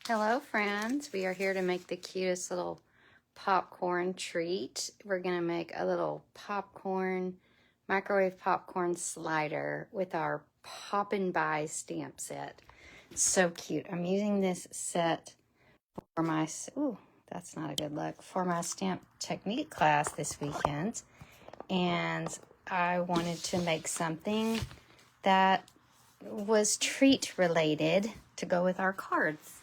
Hello friends, we are here to make the cutest little popcorn treat. We're going to make a little microwave popcorn slider with our Poppin By stamp set. So cute. I'm using this set for my, that's not a good look, for my stamp technique class this weekend. And I wanted to make something that was treat related to go with our cards.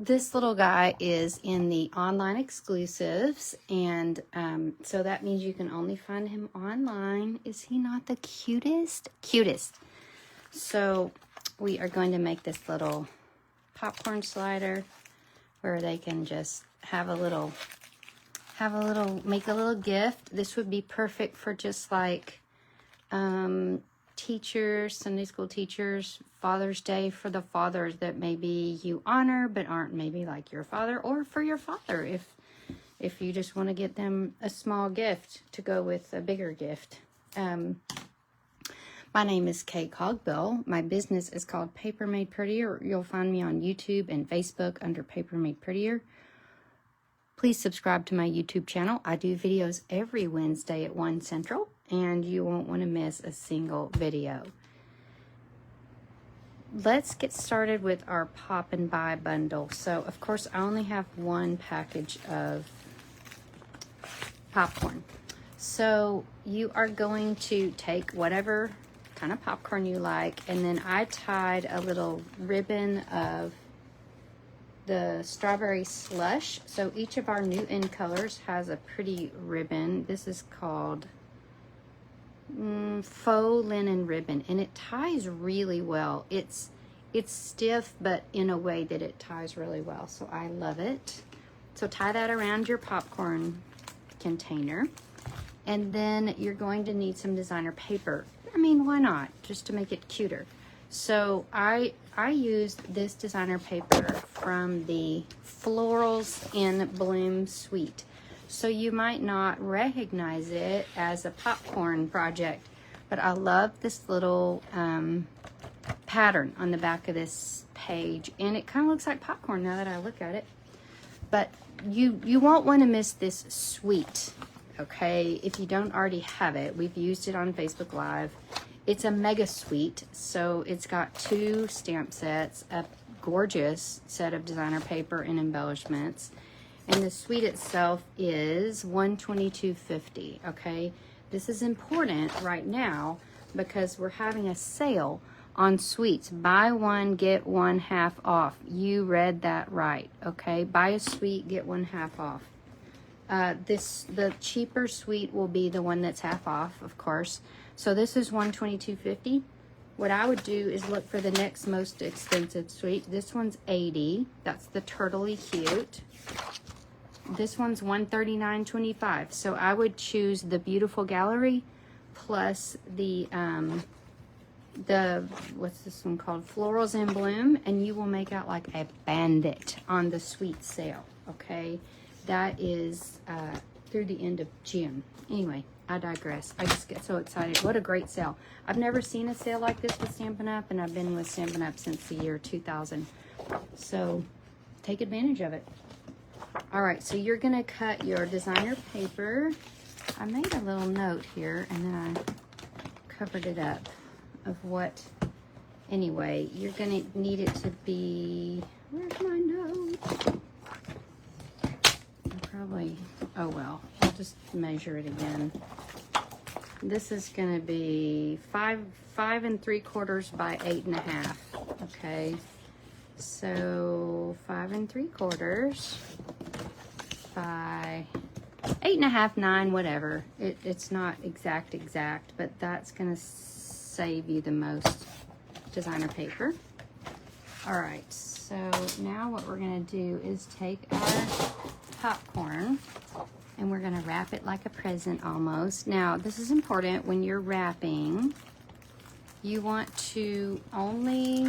This little guy is in the online exclusives, and so that means you can only find him online. Is he not the cutest? Cutest. So we are going to make this little popcorn slider where they can just make a little gift. This would be perfect for just like teachers, Sunday school teachers, Father's Day for the fathers that maybe you honor but aren't maybe like your father, or for your father if you just want to get them a small gift to go with a bigger gift. My name is Cogbill. My business is called Paper Made Prettier. You'll find me on YouTube and Facebook under Paper Made Prettier. Please subscribe to my YouTube channel. I do videos every Wednesday at 1 Central, and you won't want to miss a single video. Let's get started with our Poppin By bundle. So, of course, I only have one package of popcorn. So, you are going to take whatever kind of popcorn you like, and then I tied a little ribbon of the strawberry slush. So each of our new in colors has a pretty ribbon. This is called faux linen ribbon, and it ties really well. It's stiff, but in a way that it ties really well, so I love it. So tie that around your popcorn container, and then you're going to need some designer paper. I mean, why not, just to make it cuter. So I used this designer paper from the Florals in Bloom suite. So you might not recognize it as a popcorn project, but I love this little pattern on the back of this page, and it kind of looks like popcorn now that I look at it. But you won't want to miss this suite, okay? If you don't already have it, we've used it on Facebook Live. It's a mega suite, so it's got 2 stamp sets, a gorgeous set of designer paper and embellishments, and the suite itself is $122.50, okay? This is important right now because we're having a sale on suites. Buy one, get one half off. You read that right, okay? Buy a suite, get one half off. The cheaper suite will be the one that's half off, of course. So this is $122.50. What I would do is look for the next most expensive suite. This one's $80. That's the Turtley Cute. This one's $139.25. So I would choose the Beautiful Gallery plus the what's this one called? Florals in Bloom, and you will make out like a bandit on the suite sale, okay? That is through the end of June. Anyway, I digress. I just get so excited. What a great sale. I've never seen a sale like this with Stampin' Up, and I've been with Stampin' Up since the year 2000. So take advantage of it. All right, so you're going to cut your designer paper. I made a little note here, and then I covered it up of what. Anyway, you're going to need it to be, where's my note? Probably, oh well, I'll just measure it again. This is going to be 5 3/4 by 8 1/2. Okay, so 5 3/4 by 8 1/2, 9, whatever. It's not exact, but that's going to save you the most designer paper. All right, so now what we're going to do is take our popcorn and we're going to wrap it like a present almost. Now, this is important. When you're wrapping, you want to only,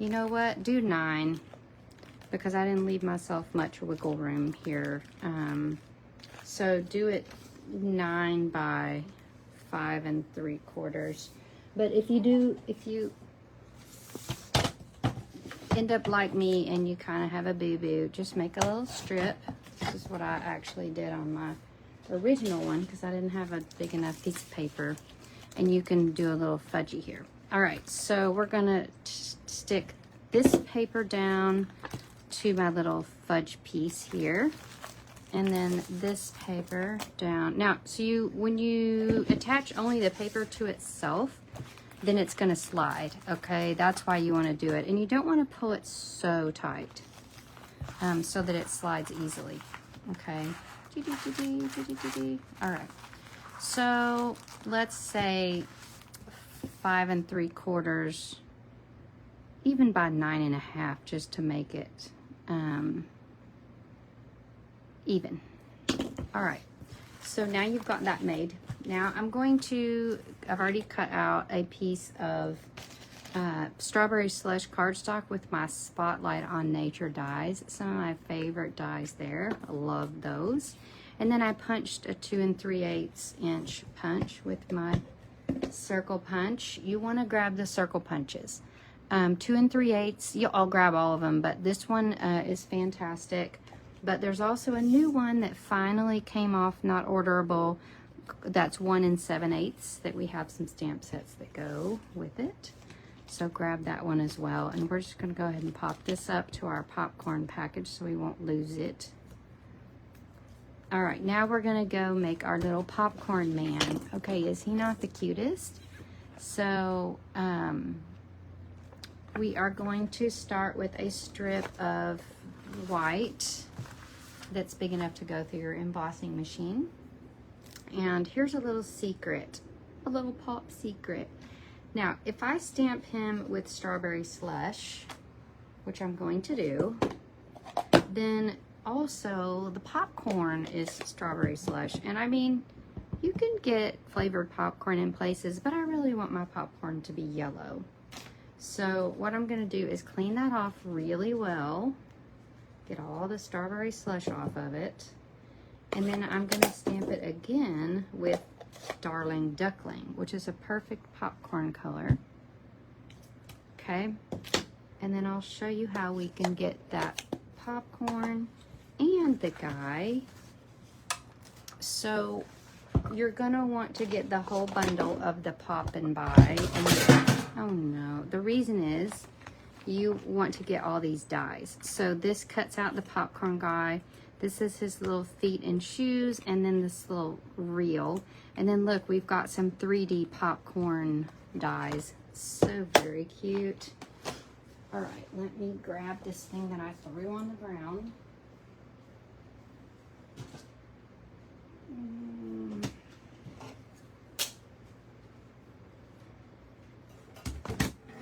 you know what, do 9, because I didn't leave myself much wiggle room here. So do it 9 by 5 3/4. But if you end up like me and you kind of have a boo-boo, just make a little strip. This is what I actually did on my original one because I didn't have a big enough piece of paper. And you can do a little fudgy here. All right, so we're gonna stick this paper down to my little fudge piece here. And then this paper down. Now, so when you attach only the paper to itself, then it's gonna slide, okay? That's why you wanna do it. And you don't wanna pull it so tight so that it slides easily, okay? All right, so let's say 5 3/4, even by 9 1/2, just to make it even. All right, so now you've got that made. Now I've already cut out a piece of Strawberry Slush cardstock with my Spotlight on Nature dies. Some of my favorite dies there. I love those. And then I punched a 2 3/8 inch punch with my circle punch. You want to grab the circle punches. 2 3/8, I'll grab all of them, but this one is fantastic. But there's also a new one that finally came off, not orderable. That's 1 7/8 that we have some stamp sets that go with it. So grab that one as well. And we're just going to go ahead and pop this up to our popcorn package so we won't lose it. All right, now we're going to go make our little popcorn man. Okay, is he not the cutest? So we are going to start with a strip of white that's big enough to go through your embossing machine. And here's a little secret, a little pop secret. Now, if I stamp him with Strawberry Slush, which I'm going to do, then also the popcorn is Strawberry Slush. And I mean, you can get flavored popcorn in places, but I really want my popcorn to be yellow. So what I'm gonna do is clean that off really well, get all the Strawberry Slush off of it, and then I'm gonna stamp it again with Darling Duckling, which is a perfect popcorn color. Okay, and then I'll show you how we can get that popcorn and the guy. So you're gonna want to get the whole bundle of the Poppin By. And oh no, the reason is you want to get all these dies. So this cuts out the popcorn guy. This is his little feet and shoes, and then this little reel. And then look, we've got some 3D popcorn dies. So very cute. All right, let me grab this thing that I threw on the ground.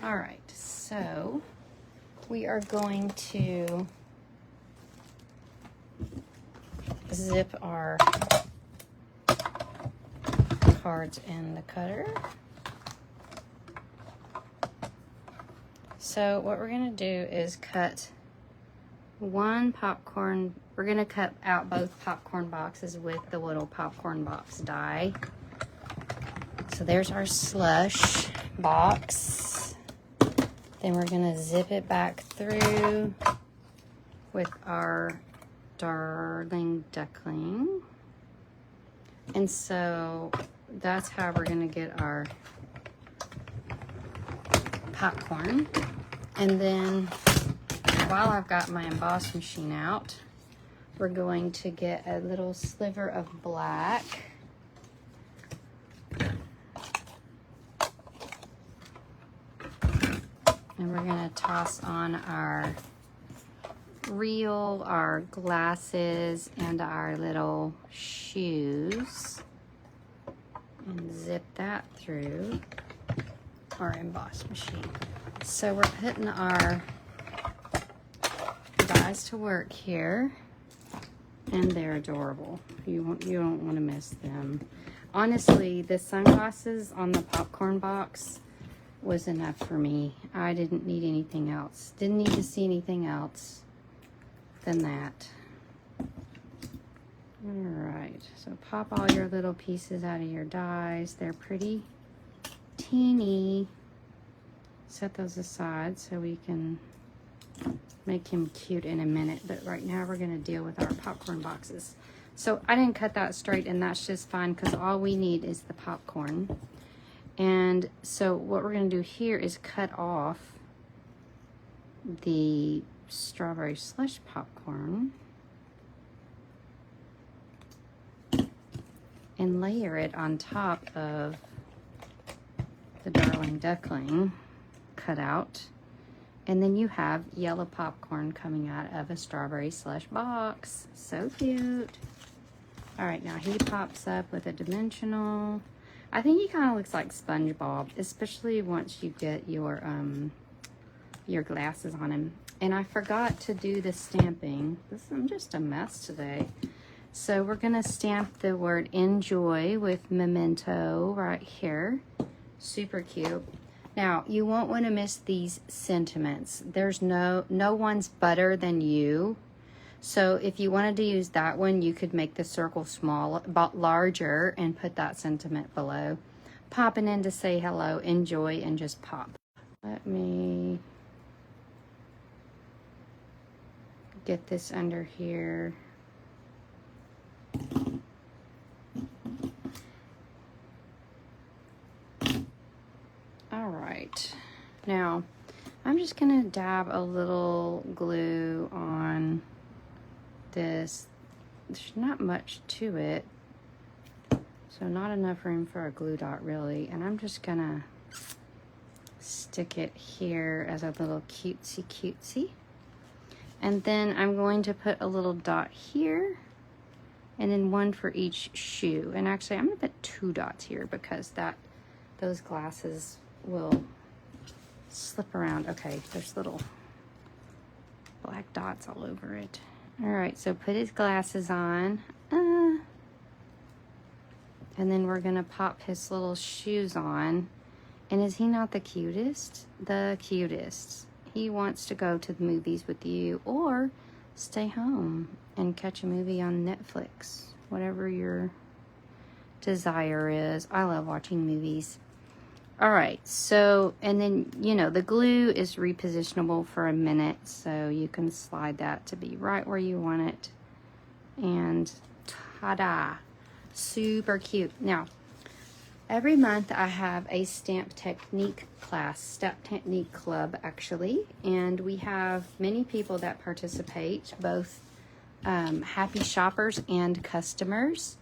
All right, so we are going to zip our cards in the cutter. So what we're going to do is cut one popcorn. We're going to cut out both popcorn boxes with the little popcorn box die. So there's our slush box. Then we're going to zip it back through with our Darling Duckling. And so that's how we're going to get our popcorn. And then while I've got my emboss machine out, we're going to get a little sliver of black. And we're going to toss on our reel, our glasses, and our little shoes. And zip that through our emboss machine. So we're putting our dies to work here. And they're adorable. You don't want to miss them. Honestly, the sunglasses on the popcorn box was enough for me. I didn't need anything else. Didn't need to see anything else than that. Alright, so pop all your little pieces out of your dies. They're pretty teeny. Set those aside so we can make him cute in a minute, but right now we're going to deal with our popcorn boxes. So I didn't cut that straight, and that's just fine because all we need is the popcorn. And so what we're going to do here is cut off the strawberry slush popcorn and layer it on top of the Darling Duckling cutout. And then you have yellow popcorn coming out of a strawberry slush box. So cute. All right, now he pops up with a dimensional. I think he kind of looks like SpongeBob, especially once you get your glasses on him. And I forgot to do the stamping. I'm just a mess today. So we're gonna stamp the word enjoy with memento right here. Super cute. Now, you won't want to miss these sentiments. There's no one's better than you. So if you wanted to use that one, you could make the circle small, but larger, and put that sentiment below. Popping in to say hello, enjoy, and just pop. Let me get this under here. Alright, now I'm just going to dab a little glue on this. There's not much to it, so not enough room for a glue dot really, and I'm just going to stick it here as a little cutesy. And then I'm going to put a little dot here, and then one for each shoe. And actually I'm going to put 2 dots here because those glasses will slip around. Okay, there's little black dots all over it. All right, so put his glasses on. And then we're gonna pop his little shoes on. And is he not the cutest? The cutest. He wants to go to the movies with you or stay home and catch a movie on Netflix, whatever your desire is. I love watching movies. All right, so, and then, you know, the glue is repositionable for a minute, so you can slide that to be right where you want it. And ta-da, super cute. Now, every month I have a stamp technique class, stamp technique club actually, and we have many people that participate, both happy shoppers and customers,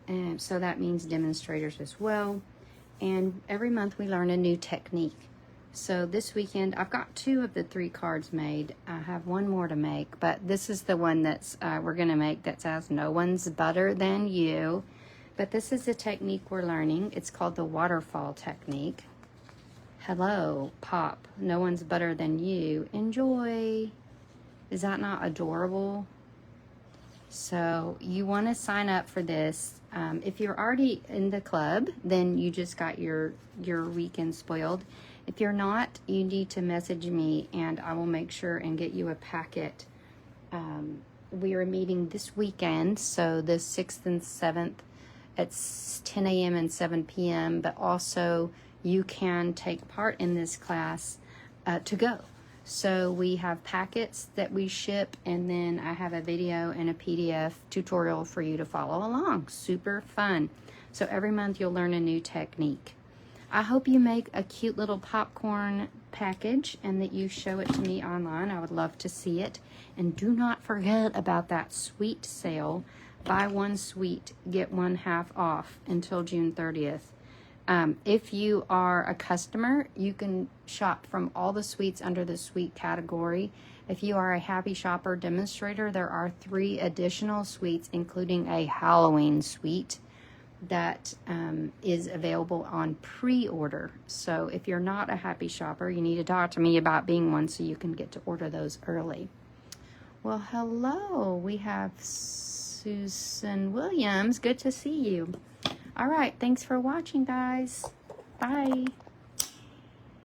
and so that means demonstrators as well. And every month we learn a new technique. So this weekend I've got 2 of the 3 cards made. I have 1 more to make, but this is the one that's we're gonna make that says no one's better than you. But this is the technique we're learning. It's called the waterfall technique. Hello, pop, no one's better than you. Enjoy. Is that not adorable? So you want to sign up for this. If you're already in the club, then you just got your weekend spoiled. If you're not, you need to message me and I will make sure and get you a packet. We are meeting this weekend, so the 6th and 7th at 10 a.m. and 7 p.m. But also you can take part in this class to go. So we have packets that we ship, and then I have a video and a PDF tutorial for you to follow along. Super fun. So every month you'll learn a new technique. I hope you make a cute little popcorn package and that you show it to me online. I would love to see it. And do not forget about that sweet sale. Buy 1 sweet, get 1 half off until June 30th. If you are a customer, you can shop from all the suites under the suite category. If you are a happy shopper demonstrator, there are 3 additional suites, including a Halloween suite that is available on pre-order. So if you're not a happy shopper, you need to talk to me about being one so you can get to order those early. Well, hello, we have Susan Williams. Good to see you. All right, thanks for watching, guys. Bye.